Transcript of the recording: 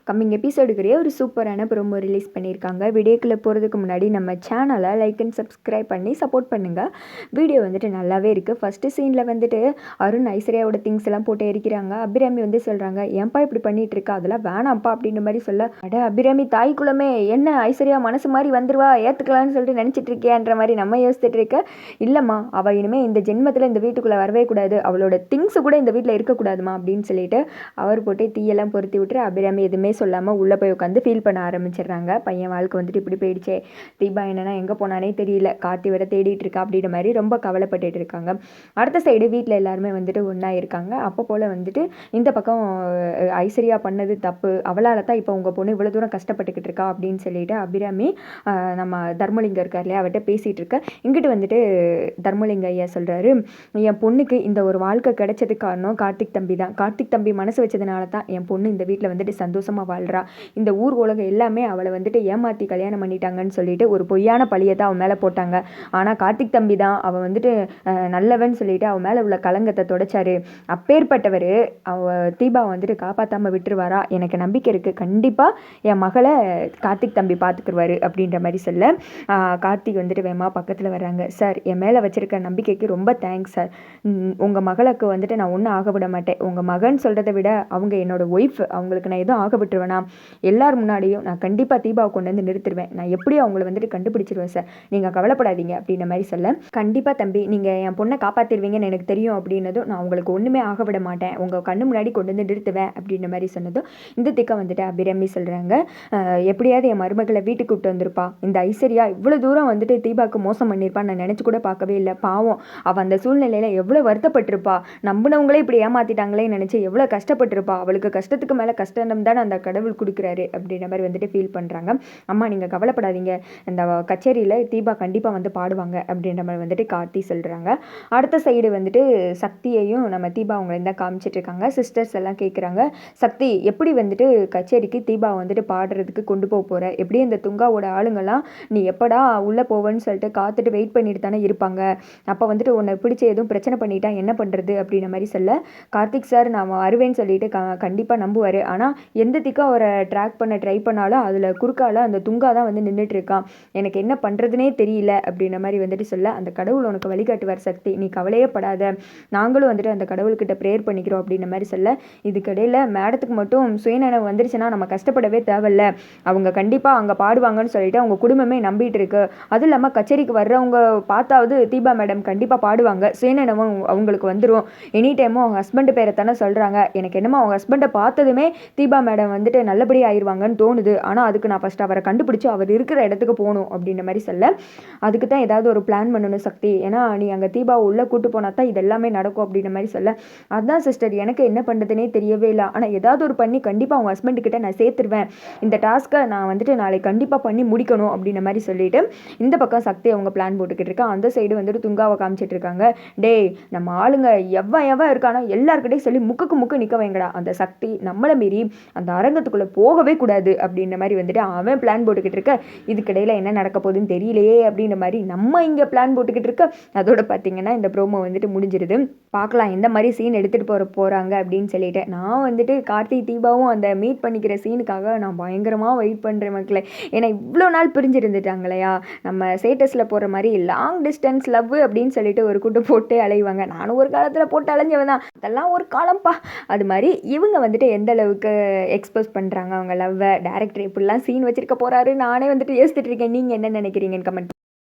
Coming எபிசோடுக்குரிய ஒரு சூப்பரான promo release பண்ணியிருக்காங்க. வீடியோக்குள்ளே போகிறதுக்கு முன்னாடி நம்ம சேனலை லைக் அண்ட் சப்ஸ்கிரைப் பண்ணி சப்போர்ட் பண்ணுங்கள். வீடியோ வந்துட்டு நல்லாவே இருக்குது. ஃபஸ்ட்டு சீனில் வந்துட்டு அருண் ஐஸ்வர்யாவோட திங்ஸ் எல்லாம் போட்டு எரிக்கிறாங்க. அபிராமி வந்து சொல்கிறாங்க, ஏன்ப்பா இப்படி பண்ணிகிட்டு இருக்கா, அதெல்லாம் வேணாம்ப்பா அப்படின்ற மாதிரி சொல்ல, அட அபிராமி தாய் குலமே, என்ன ஐஸ்வர்யா மனசு மாதிரி வந்துருவா, ஏற்றுக்கலான்னு சொல்லிட்டு நினச்சிட்டு இருக்கியான்ற மாதிரி நம்ம யோசிச்சுட்டு இருக்க. இல்லைம்மா, அவள் இனிமேல் இந்த ஜென்மத்தில் இந்த வீட்டுக்குள்ளே வரவே கூடாது, அவளோட திங்ஸு கூட இந்த வீட்டில் இருக்கக்கூடாதுமா அப்படின்னு சொல்லிட்டு அவர் போட்டு தீயெல்லாம் பொருத்தி விட்டுரு. அபிராமி எதுவுமே சொல்லாமல் உள்ளே போய் உட்காந்து ஃபீல் பண்ண ஆரம்பிச்சிடுறாங்க. பையன் வாழ்க்கை வந்துட்டு இப்படி போயிடுச்சே, தீபா என்னன்னா எங்கே போனானே தெரியல, கார்த்தி வர தேடிட்டு இருக்கா அப்படின்ற மாதிரி ரொம்ப கவலைப்பட்டுட்டு இருக்காங்க. அடுத்த சைடு வீட்டில் எல்லாருமே வந்துட்டு ஒன்றா இருக்காங்க. அப்போ போல் வந்துட்டு இந்த பக்கம் ஐஸ்வர்யா பண்ணது தப்பு, அவளால் தான் இப்போ உங்கள் பொண்ணு இவ்வளோ தூரம் கஷ்டப்பட்டுக்கிட்டு இருக்கா அப்படின்னு சொல்லிட்டு அபிராமி நம்ம தர்மலிங்கம் இருக்கார் இல்லையா, அவர்கிட்ட பேசிகிட்டு இருக்க. இங்கிட்டு வந்துட்டு தர்மலிங்க ஐயா சொல்கிறாரு, என் பொண்ணுக்கு இந்த ஒரு வாழ்க்கை கிடைச்சதுக்கு காரணம் கார்த்திக் தம்பி தான். கார்த்திக் தம்பி மனசு வச்சதுனால தான் என் பொண்ணு இந்த வீட்டில் வந்துட்டு சந்தோஷமாக வாழ்கிறா. இந்த ஊர் உலகம் எல்லாமே அவளை வந்துட்டு ஏமாற்றி கல்யாணம் பண்ணிட்டாங்கன்னு சொல்லிட்டு ஒரு பொய்யான பழியை தான் அவன் மேலே போட்டாங்க. ஆனால் கார்த்திக் தம்பி தான் அவன் வந்துட்டு நல்லவன் சொல்லிட்டு அவன் மேலே உள்ள கலங்கத்தை தொடச்சாரு. அப்பேற்பட்டவர் தீபா வந்துட்டு காப்பாற்றாமல் விட்டுருவாரா, எனக்கு நம்பிக்கை இருக்குது, கண்டிப்பாக என் மகளை கார்த்திக் தம்பி பார்த்துக்குருவாரு அப்படின்ற மாதிரி சொல்ல, கார்த்திக் வந்துட்டு வேமா பக்கத்தில் வர்றாங்க. சார், என் மேலே வச்சுருக்க நம்பிக்கைக்கு ரொம்ப தேங்க்ஸ் சார். உங்கள் மகளுக்கு வந்துட்டு நான் ஒன்றும் ஆக விட மாட்டேன். உங்கள் மகன் சொல்கிறத விட அவங்க என்னோட ஒய்ஃப், அவங்களுக்கு நான் எதுவும் ஆக விட்டுருவேனா, எல்லார் முன்னாடியும் நான் கண்டிப்பாக தீபாவை கொண்டு வந்து நிறுத்திடுவேன், நான் எப்படியும் அவங்கள வந்துட்டு கண்டுபிடிச்சிருவேன் சார், நீங்கள் கவலைப்படாதீங்க அப்படின்ற மாதிரி சொல்ல, கண்டிப்பாக தம்பி நீங்கள் என் பொண்ணை காப்பாற்றிடுவீங்கன்னு எனக்கு தெரியும் அப்படின்னதும், நான் உங்களுக்கு ஒன்றுமே ஆக விட மாட்டேன், உங்கள் கண்ணு முன்னாடி கொண்டு வந்து நிறுத்துவேன் அப்படின்ற மாதிரி சொன்னதும் இந்த திக்கம் வந்துட்டு அபிராமி சொல்கிறாங்க, எப்படியாவது என் மருமகளை வீட்டுக்கு கூப்பிட்டு வந்திருப்பா, இந்த ஐஸ்வர்யா இவ்வளோ தூரம் வந்துட்டு தீபாவுக்கு மோசம் பண்ணியிருப்பா நான் நினச்சி கூட பார்க்கவே இல்லை, பாவம் அவள் அந்த சூழ்நிலையில் எவ்வளோ வருத்தப்பட்டிருப்பா, நம்பினவங்களே இப்படி ஏமாற்றிட்டாங்களே நினச்சி எவ்வளோ கஷ்டப்பட்டிருப்பா, அவளுக்கு கஷ்டத்துக்கு மேலே கஷ்டம் தான் அந்த கடவுள் கொடுக்குறாரு அப்படின்ற மாதிரி வந்துட்டு ஃபீல் பண்ணுறாங்க. அம்மா நீங்கள் கவலைப்படாதீங்க, இந்த கச்சேரியில் தீபா கண்டிப்பாக வந்து பாடுவாங்க அப்படின்ற மாதிரி வந்துட்டு கார்த்தி சொல்கிறாங்க. அடுத்த சைடு வந்துட்டு சக்தியையும் நம்ம தீபா அவங்களையும் தான் காமிச்சிட்ருக்காங்க. சிஸ்டர்ஸ் எல்லாம் கேட்குறாங்க, சக்தி எப்படி வந்துட்டு கச்சேரிக்கு தீபா வந்துட்டு பாடுறதுக்கு கொண்டு போக போகிற, எப்படி இந்த துங்காவோட ஆளுங்கள்லாம் நீ எப்படா உள்ளே போவேன்னு சொல்லிட்டு காத்துட்டு வெயிட் பண்ணிட்டு தானே இருப்பாங்க, அப்போ வந்துட்டு உன்னை பிடிச்ச எதுவும் பிரச்சனை பண்ணிட்டா என்ன பண்ணுறது அப்படின்ற மாதிரி சொல்ல, கார்த்திக் சார் நான் வருவேன்னு சொல்லிட்டு கண்டிப்பாக நம்புவார், ஆனால் எந்த திக்கும் அவரை ட்ராக் பண்ண ட்ரை பண்ணாலும் அதில் குறுக்கால அந்த துங்கா தான் வந்து நின்றுட்டுருக்கான், எனக்கு என்ன பண்ணுறதுனே தெரியல அப்படின்ற மாதிரி வந்துட்டு சொல்ல, அந்த கடவுள் உனக்கு வழிகாட்டுவார் சக்தி, நீ கவலையே படாத, நாங்களும் வந்துட்டு அந்த கடவுள்கிட்ட ப்ரேயர் பண்ணிக்கிறோம் அப்படின்ற மாதிரி சொல்ல, இதுக்கிடையில் மேடத்துக்கு மட்டும் சுயநினைவு வந்துருச்சுன்னா நம்ம கஷ்டப்படவே தேவையில்ல, அவங்க கண்டிப்பாக அங்கே பாடுவாங்கன்னு சொல்லிட்டு அவங்க குடும்பமே நம்பிட்டு இருக்கு, அதுவும் இல்லாமல் கச்சேரிக்கு வர்றவங்க பார்த்தாவது தீபா மேடம் கண்டிப்பாக பாடுவாங்க, சுயநினைவும் அவங்களுக்கு வந்துடும், எனி டைமும் அவங்க ஹஸ்பண்டு பேரை தானே சொல்கிறாங்க, எனக்கு என்னமோ அவங்க ஹஸ்பண்டை பார்த்ததுமே தீபா மேடம் வந்துட்டு நல்லபடியாக ஆயிடுவாங்கன்னு தோணுது, ஆனால் அதுக்கு நான் ஃபஸ்ட்டு அவரை கண்டுபிடிச்சி அவர் இருக்கிற இடத்துக்கு போகணும் அப்படின்ற மாதிரி சொல்ல, அதுக்கு தான் ஏதாவது ஒரு பிளான் பண்ணணும் சக்தி, ஏன்னா நீ அங்கே தீபாவை உள்ளே கூட்டு போனால் தான் இதெல்லாமே நடக்கும் அப்படின்ற மாதிரி சொல்ல, அதுதான் சிஸ்டர் எனக்கு என்ன பண்ணுறதுனே தெரியவே இல்லை, ஆனால் ஏதாவது ஒரு பண்ணி கண்டிப்பாக அவங்க ஹஸ்பண்டுக்கிட்ட நான் சேர்த்துருவேன், இந்த டாஸ்க்கை நான் வந்துட்டு நாளைக்கு கண்டிப்பாக பண்ணி முடிக்கணும் அப்படின்ற மாதிரி சொல்லிட்டு இந்த பக்கம் சக்தி அவங்க பிளான் போட்டுக்கிட்டு இருக்கா. அந்த சைடு வந்துட்டு துங்காவை காமிச்சிட்டு இருக்காங்க, டேய் நம்ம ஆளுங்க எவன் இருக்கானோ எல்லாருக்கிட்டையும் சொல்லி முக்கு நிற்க வைங்கடா, அந்த சக்தி நம்மளை மீறி அந்த அரங்கத்துக்குள்ளே போகவே கூடாது அப்படின்ற மாதிரி வந்துட்டு அவன் பிளான் போட்டுக்கிட்டு இருக்க, இதுக்கிடையில் என்ன நடக்க போகுதுன்னு தெரியலையே அப்படின்ற மாதிரி நம்ம இங்கே பிளான் போட்டுக்கிட்டு இருக்க. அதோட பார்த்தீங்கன்னா இந்த ப்ரோமோ வந்துட்டு முடிஞ்சிருது. பார்க்கலாம் எந்த மாதிரி சீன் எடுத்துகிட்டு போகிறாங்க அப்படின்னு சொல்லிட்டு. நான் வந்துட்டு கார்த்திக் தீபாவும் அந்த மீட் பண்ணிக்கிற சீனுக்காக நான் பயங்கரமாக வெயிட் பண்ணுறேன் மக்களே, ஏன்னா இவ்வளோ நாள் பிரிஞ்சிருந்துட்டாங்களையா, நம்ம ஸ்டேட்டஸில் போகிற மாதிரி லாங் டிஸ்டன்ஸ் லவ் அப்படின்னு சொல்லிட்டு ஒரு கூட்டம் போட்டு அலைவாங்க, நானும் ஒரு காலத்தில் போட்டு அலைஞ்சவன் தான், அதெல்லாம் ஒரு காலம்ப்பா, அது மாதிரி இவங்க வந்துட்டு எந்த அளவுக்கு எக்ஸ்போஸ் பண்ணுறாங்க அவங்க லவ்வை, டேரக்டர் இப்படிலாம் சீன் வச்சிருக்க போகிறாரு, நானே வந்துட்டு யோசிச்சுட்டு இருக்கேன், நீங்கள் என்ன நினைக்கிறீங்கன்னு கமெண்ட்